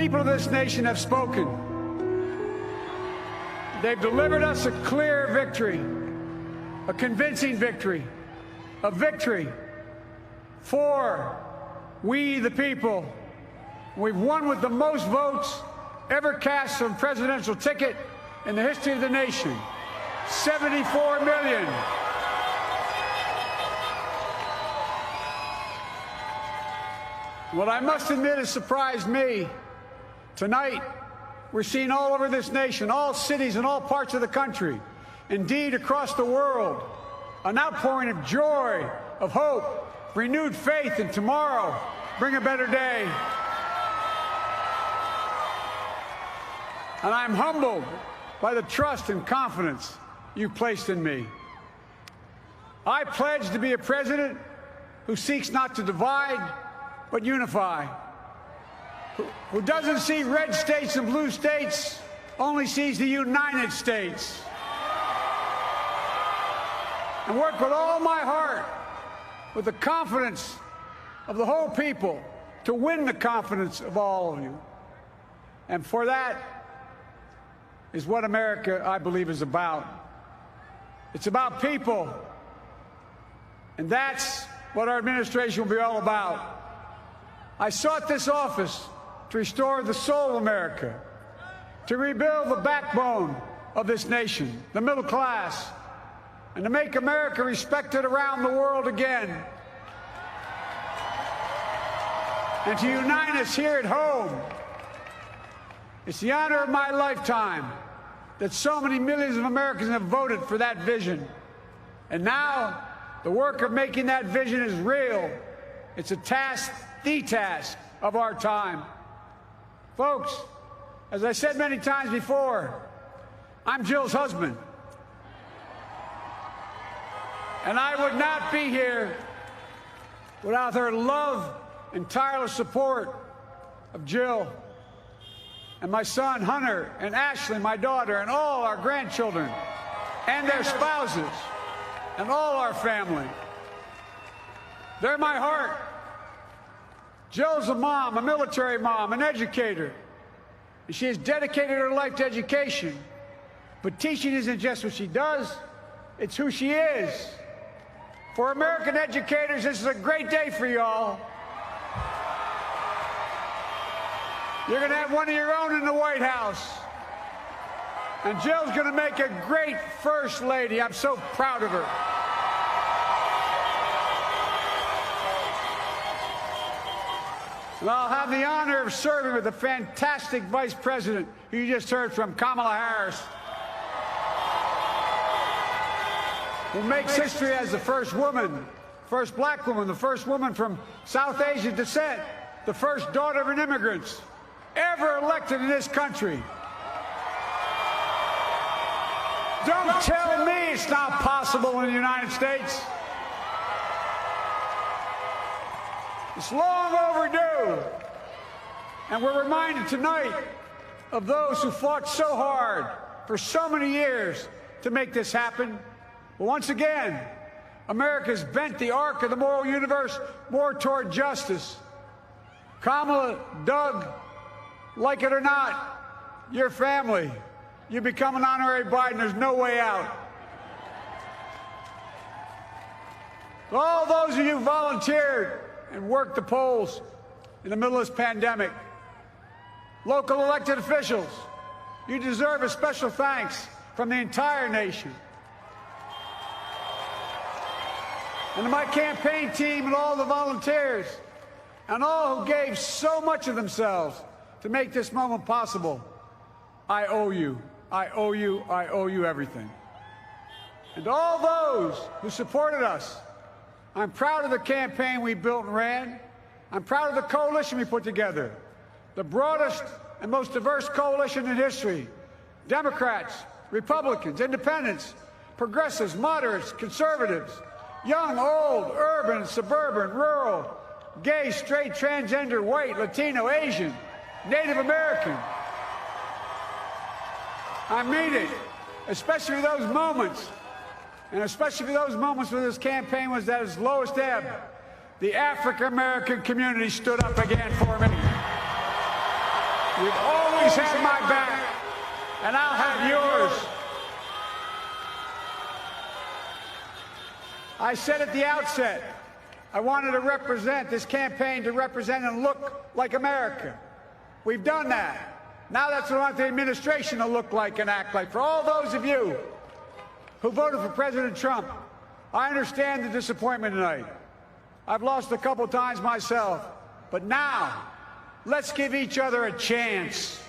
people of this nation have spoken. They've delivered us a clear victory, a convincing victory, a victory for we the people. We've won with the most votes ever cast on a presidential ticket in the history of the nation. 74 million. What I must admit has surprised me. Tonight, we're seeing all over this nation, all cities and all parts of the country, indeed across the world, an outpouring of joy, of hope, renewed faith in tomorrow, bring a better day. And I'm humbled by the trust and confidence you've placed in me. I pledge to be a president who seeks not to divide, but unify, who doesn't see red states and blue states, only sees the United States. And work with all my heart, with the confidence of the whole people, to win the confidence of all of you. And for that is what America, I believe, is about. It's about people. And that's what our administration will be all about. I sought this office to restore the soul of America, to rebuild the backbone of this nation, the middle class, and to make America respected around the world again, and to unite us here at home. It's the honor of my lifetime that so many millions of Americans have voted for that vision. And now, the work of making that vision is real. It's a task, the task of our time. Folks, as I said many times before, I'm Jill's husband. And I would not be here without her love and tireless support of Jill and my son Hunter and Ashley, my daughter, and all our grandchildren and their spouses and all our family. They're my heart. Jill's a mom, a military mom, an educator. And she has dedicated her life to education. But teaching isn't just what she does, it's who she is. For American educators, this is a great day for y'all. You're going to have one of your own in the White House. And Jill's going to make a great First Lady. I'm so proud of her. And I'll have the honor of serving with the fantastic Vice President who you just heard from, Kamala Harris, who makes history as the first woman, first black woman, the first woman from South Asian descent, the first daughter of an immigrant ever elected in this country. Don't tell me it's not possible in the United States. It's long overdue. And we're reminded tonight of those who fought so hard for so many years to make this happen. But once again, America's bent the arc of the moral universe more toward justice. Kamala, Doug, like it or not, your family, you become an honorary Biden. There's no way out. All those of you who volunteered and worked the polls in the middle of this pandemic, local elected officials, you deserve a special thanks from the entire nation. And to my campaign team and all the volunteers and all who gave so much of themselves to make this moment possible, I owe you. I owe you. I owe you everything. And to all those who supported us, I'm proud of the campaign we built and ran. I'm proud of the coalition we put together, the broadest and most diverse coalition in history. Democrats, Republicans, independents, progressives, moderates, conservatives, young, old, urban, suburban, rural, gay, straight, transgender, white, Latino, Asian, Native American. I mean it, especially those moments, and especially for those moments when this campaign was at its lowest ebb. The African American community stood up again for me. You've always had my back, and I'll have yours. I said at the outset, I wanted to represent this campaign to represent and look like America. We've done that. Now that's what I want the administration to look like and act like. For all those of you who voted for President Trump, I understand the disappointment tonight. I've lost a couple times myself. But now, let's give each other a chance.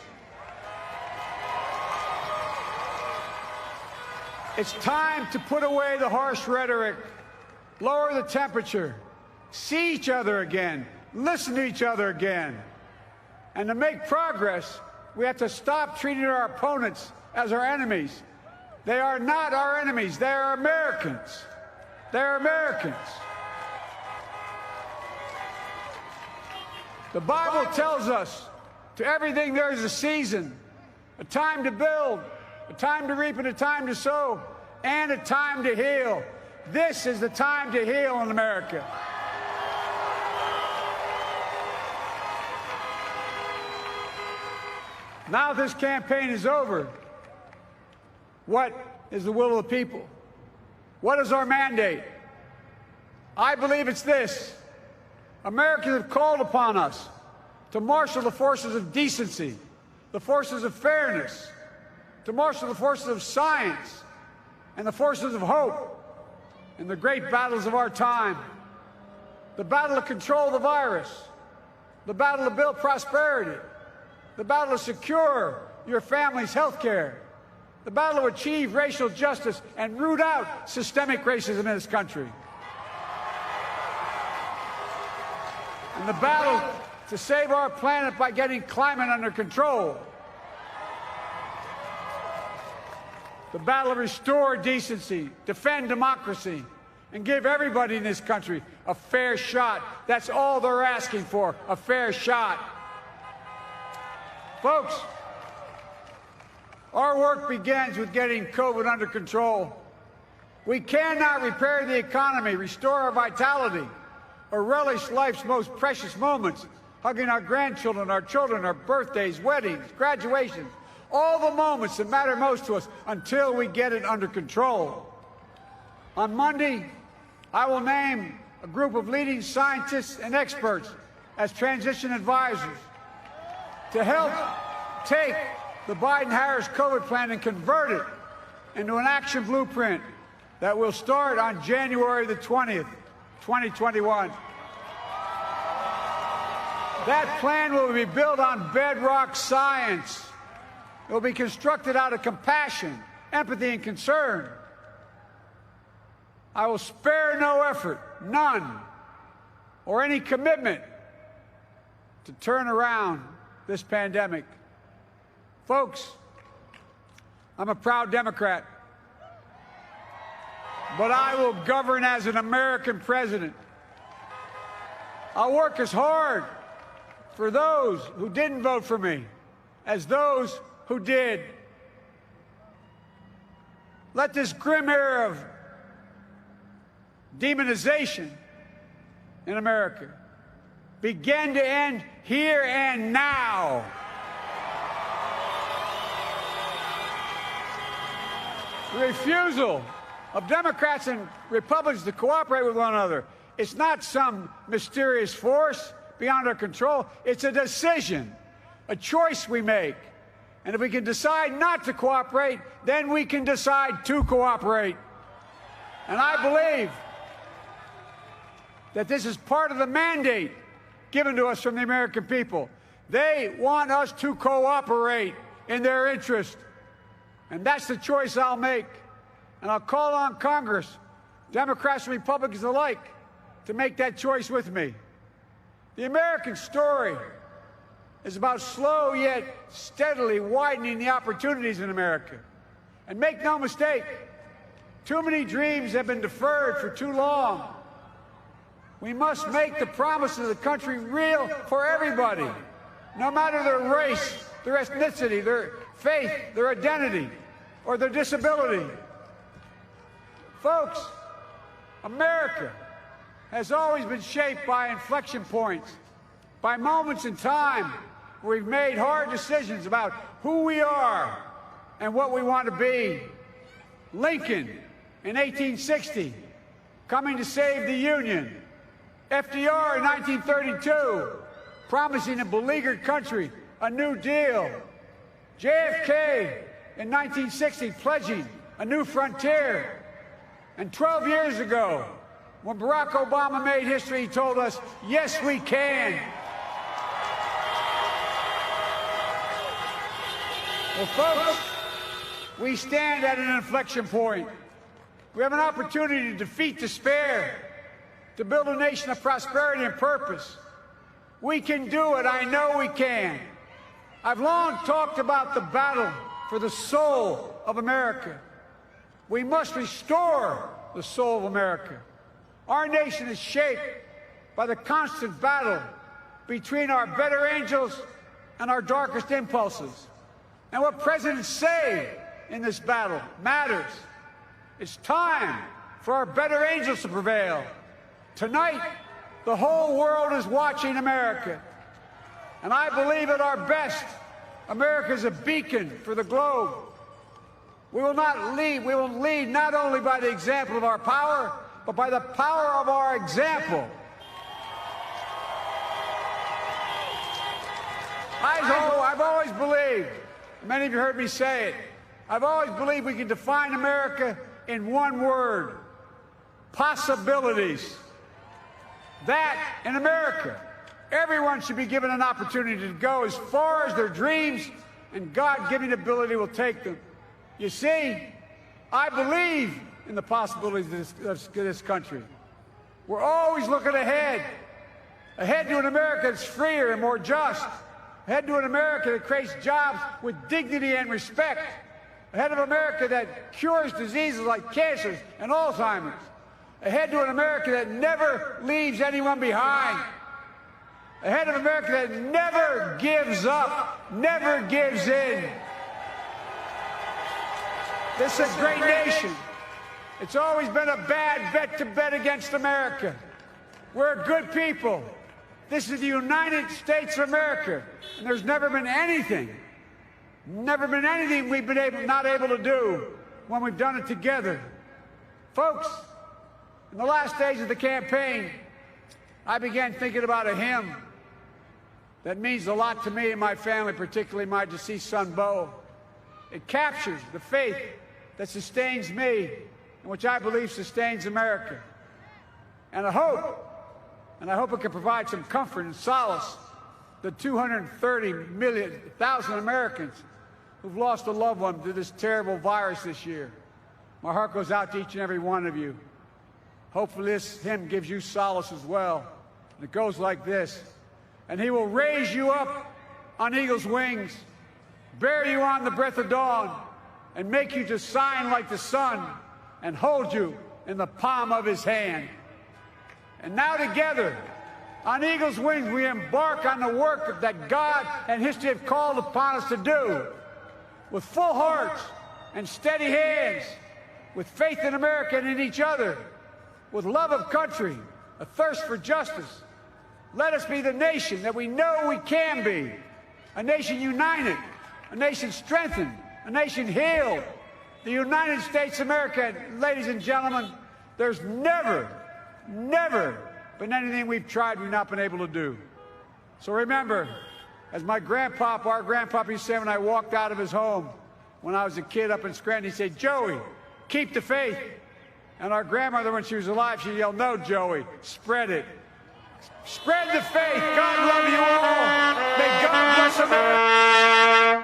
It's time to put away the harsh rhetoric, lower the temperature, see each other again, listen to each other again. And to make progress, we have to stop treating our opponents as our enemies. They are not our enemies. They are Americans. They're Americans. The Bible tells us, to everything there is a season, a time to build, a time to reap and a time to sow, and a time to heal. This is the time to heal in America. Now this campaign is over. What is the will of the people? What is our mandate? I believe it's this. Americans have called upon us to marshal the forces of decency, the forces of fairness, to marshal the forces of science and the forces of hope in the great battles of our time. The battle to control the virus, the battle to build prosperity, the battle to secure your family's health care, the battle to achieve racial justice and root out systemic racism in this country, and the battle to save our planet by getting climate under control, the battle to restore decency, defend democracy, and give everybody in this country a fair shot. That's all they're asking for, a fair shot. Folks, our work begins with getting COVID under control. We cannot repair the economy, restore our vitality, or relish life's most precious moments, hugging our grandchildren, our children, our birthdays, weddings, graduations, all the moments that matter most to us until we get it under control. On Monday, I will name a group of leading scientists and experts as transition advisors to help take the Biden-Harris COVID plan and convert it into an action blueprint that will start on January the 20th, 2021. That plan will be built on bedrock science. It will be constructed out of compassion, empathy, and concern. I will spare no effort, none, or any commitment to turn around this pandemic. Folks, I'm a proud Democrat, but I will govern as an American president. I'll work as hard for those who didn't vote for me as those who did. Let this grim era of demonization in America begin to end here and now. The refusal of Democrats and Republicans to cooperate with one another, it's not some mysterious force beyond our control. It's a decision, a choice we make. And if we can decide not to cooperate, then we can decide to cooperate. And I believe that this is part of the mandate given to us from the American people. They want us to cooperate in their interest. And that's the choice I'll make. And I'll call on Congress, Democrats and Republicans alike, to make that choice with me. The American story is about slow yet steadily widening the opportunities in America. And make no mistake, too many dreams have been deferred for too long. We must make the promise of the country real for everybody, no matter their race, their ethnicity, their faith, their identity, or their disability. Folks, America has always been shaped by inflection points, by moments in time where we've made hard decisions about who we are and what we want to be. Lincoln in 1860, coming to save the Union. FDR in 1932, promising a beleaguered country a new deal. JFK in 1960, pledging a new frontier. And 12 years ago, when Barack Obama made history, he told us, yes, we can. Well, folks, we stand at an inflection point. We have an opportunity to defeat despair, to build a nation of prosperity and purpose. We can do it. I know we can. I've long talked about the battle for the soul of America. We must restore the soul of America. Our nation is shaped by the constant battle between our better angels and our darkest impulses. And what presidents say in this battle matters. It's time for our better angels to prevail. Tonight, the whole world is watching America. And I believe at our best, America is a beacon for the globe. We will lead not only by the example of our power, but by the power of our example. I've always believed, many of you heard me say it, I've always believed we can define America in one word: possibilities. That, in America, everyone should be given an opportunity to go as far as their dreams and God-given ability will take them. You see, I believe in the possibilities of this country. We're always looking ahead to an America that's freer and more just, ahead to an America that creates jobs with dignity and respect, ahead of America that cures diseases like cancer and Alzheimer's, ahead to an America that never leaves anyone behind, ahead of America that never gives up, never gives in. This is a great nation. It's always been a bad bet to bet against America. We're a good people. This is the United States of America, and there's never been anything we've been not able to do when we've done it together. Folks, in the last days of the campaign, I began thinking about a hymn that means a lot to me and my family, particularly my deceased son, Bo. It captures the faith that sustains me and which I believe sustains America. And I hope it can provide some comfort and solace to 230,000 Americans who've lost a loved one to this terrible virus this year. My heart goes out to each and every one of you. Hopefully this hymn gives you solace as well. And it goes like this: and he will raise you up on eagle's wings, bear you on the breath of dawn, and make you to shine like the sun, and hold you in the palm of his hand. And now together, on eagle's wings, we embark on the work that God and history have called upon us to do, with full hearts and steady hands, with faith in America and in each other, with love of country, a thirst for justice. Let us be the nation that we know we can be, a nation united, a nation strengthened, a nation healed, the United States of America. Ladies and gentlemen, there's never been anything we've tried we've not been able to do. So remember, as our grandpapa used to say when I walked out of his home when I was a kid up in Scranton, he said, "Joey, keep the faith." And our grandmother, when she was alive, she yelled, "No, Joey, spread it. Spread the faith. God love you all. May God bless America."